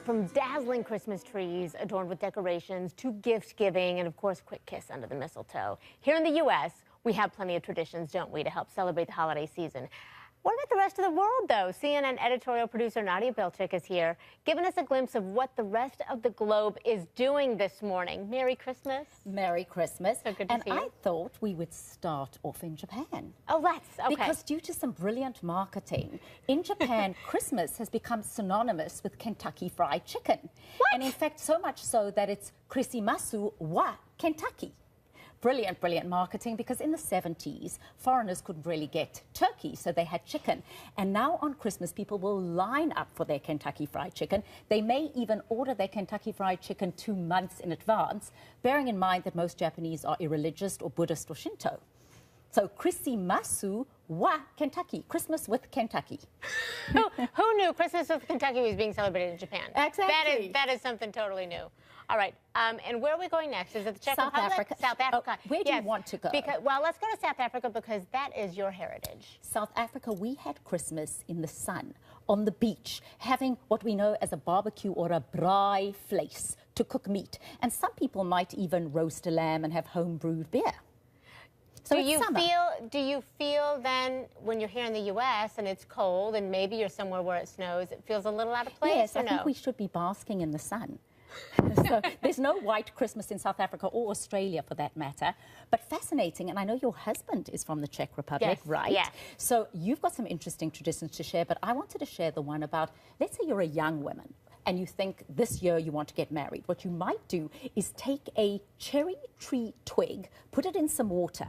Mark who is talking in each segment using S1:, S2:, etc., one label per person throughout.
S1: From dazzling Christmas trees adorned with decorations to gift giving and, of course, quick kiss under the mistletoe. Here in the U.S., we have plenty of traditions, don't we, to help celebrate the holiday season. What about the rest of the world, though? CNN editorial producer Nadia Belchik is here, giving us a glimpse of what the rest of the globe is doing this morning. Merry Christmas.
S2: Merry Christmas.
S1: So good to see you.
S2: And I thought we would start off in Japan.
S1: Oh, let's. Okay.
S2: Because due to some brilliant marketing, in Japan, Christmas has become synonymous with Kentucky Fried Chicken.
S1: What?
S2: And in fact, so much so that it's Krisimasu wa Kentucky. Brilliant, brilliant marketing, because in the 70s, foreigners couldn't really get turkey, so they had chicken. And now on Christmas, people will line up for their Kentucky Fried Chicken. They may even order their Kentucky Fried Chicken 2 months in advance, bearing in mind that most Japanese are irreligious or Buddhist or Shinto. So Krisimasu wa Kentucky, Christmas with Kentucky.
S1: Who knew Christmas with Kentucky was being celebrated in Japan?
S2: Exactly.
S1: That is something totally new. All right, and where are we going next? Is it the Czech Republic?
S2: Africa.
S1: South Africa.
S2: Oh, where do you want to go?
S1: Well, let's go to South Africa because that is your heritage.
S2: South Africa, we had Christmas in the sun, on the beach, having what we know as a barbecue or a braai vleis to cook meat. And some people might even roast a lamb and have home-brewed beer. So
S1: do you feel then when you're here in the U.S. and it's cold and maybe you're somewhere where it snows, it feels a little out of place?
S2: Yes,
S1: or
S2: I think we should be basking in the sun. So there's no white Christmas in South Africa or Australia for that matter. But fascinating, and I know your husband is from the Czech Republic,
S1: yes,
S2: right?
S1: Yeah.
S2: So you've got some interesting traditions to share, but I wanted to share the one about, let's say you're a young woman and you think this year you want to get married. What you might do is take a cherry tree twig, put it in some water.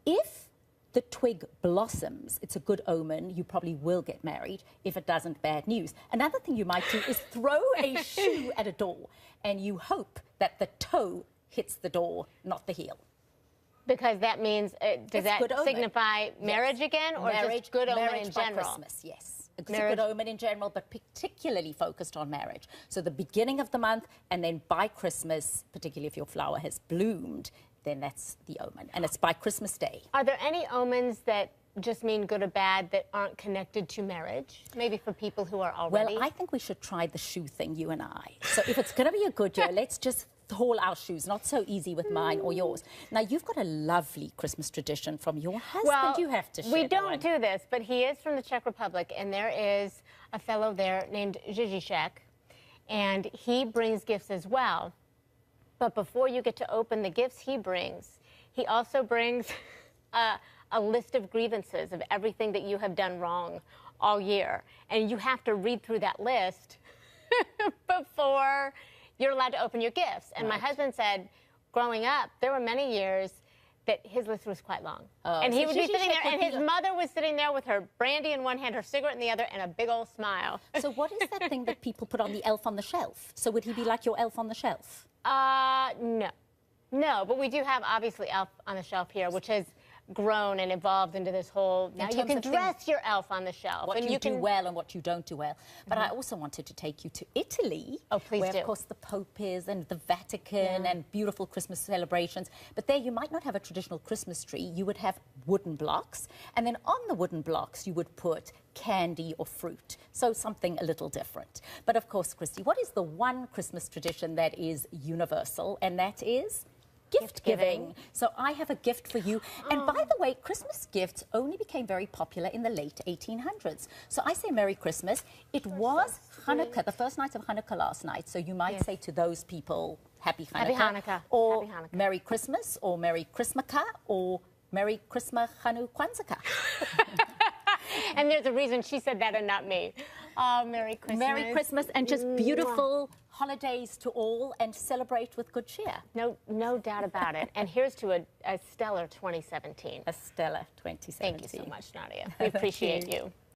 S2: If the twig blossoms, it's a good omen, you probably will get married. If it doesn't, bad news. Another thing you might do is throw a shoe at a door, and you hope that the toe hits the door, not the heel.
S1: Because that means, does that signify marriage again, or just good omen in general?
S2: By Christmas, yes. It's a good omen in general, but particularly focused on marriage. So the beginning of the month, and then by Christmas, particularly if your flower has bloomed, then that's the omen. And it's by Christmas Day.
S1: Are there any omens that just mean good or bad that aren't connected to marriage? Maybe for people who are already...
S2: Well, I think we should try the shoe thing, you and I. So if it's going to be a good year, let's just haul our shoes. Not so easy with mine or yours. Now, you've got a lovely Christmas tradition from your husband.
S1: Well,
S2: you have to share.
S1: We don't do this, but he is from the Czech Republic, and there is a fellow there named Zizishek, and he brings gifts as well. But before you get to open the gifts he brings, he also brings a list of grievances of everything that you have done wrong all year. And you have to read through that list before you're allowed to open your gifts. And my husband said, growing up, there were many years that his list was quite long. And he would be sitting there, and his mother was sitting there with her brandy in one hand, her cigarette in the other, and a big old smile.
S2: So what is that thing that people put on the elf on the shelf? So would he be like your elf on the shelf?
S1: No. No, but we do have, obviously, Elf on the Shelf here, which has grown and evolved into this whole... Now you can dress your elf on the shelf.
S2: What you do well and what you don't do well. But I also wanted to take you to Italy.
S1: Oh, please
S2: where,
S1: do.
S2: of course, the Pope is and the Vatican and beautiful Christmas celebrations. But there you might not have a traditional Christmas tree. You would have wooden blocks. And then on the wooden blocks, you would put candy or fruit. So something a little different. But, of course, Christy, what is the one Christmas tradition that is universal? And that is... gift giving. So I have a gift for you. And by the way, Christmas gifts only became very popular in the late 1800s. So I say Merry Christmas. It was Hanukkah, the first night of Hanukkah last night. So you might say to those people, Happy Hanukkah.
S1: Happy Hanukkah.
S2: Or
S1: Happy Hanukkah.
S2: Merry Christmas, or Merry Christmaka, or Merry Christmas Hanu Kwanzaa.
S1: And there's a reason she said that and not me. Oh, Merry Christmas.
S2: Merry Christmas, and just beautiful holidays to all, and celebrate with good cheer.
S1: No doubt about it. And here's to a stellar 2017.
S2: A stellar 2017.
S1: Thank you so much, Nadia. We appreciate you.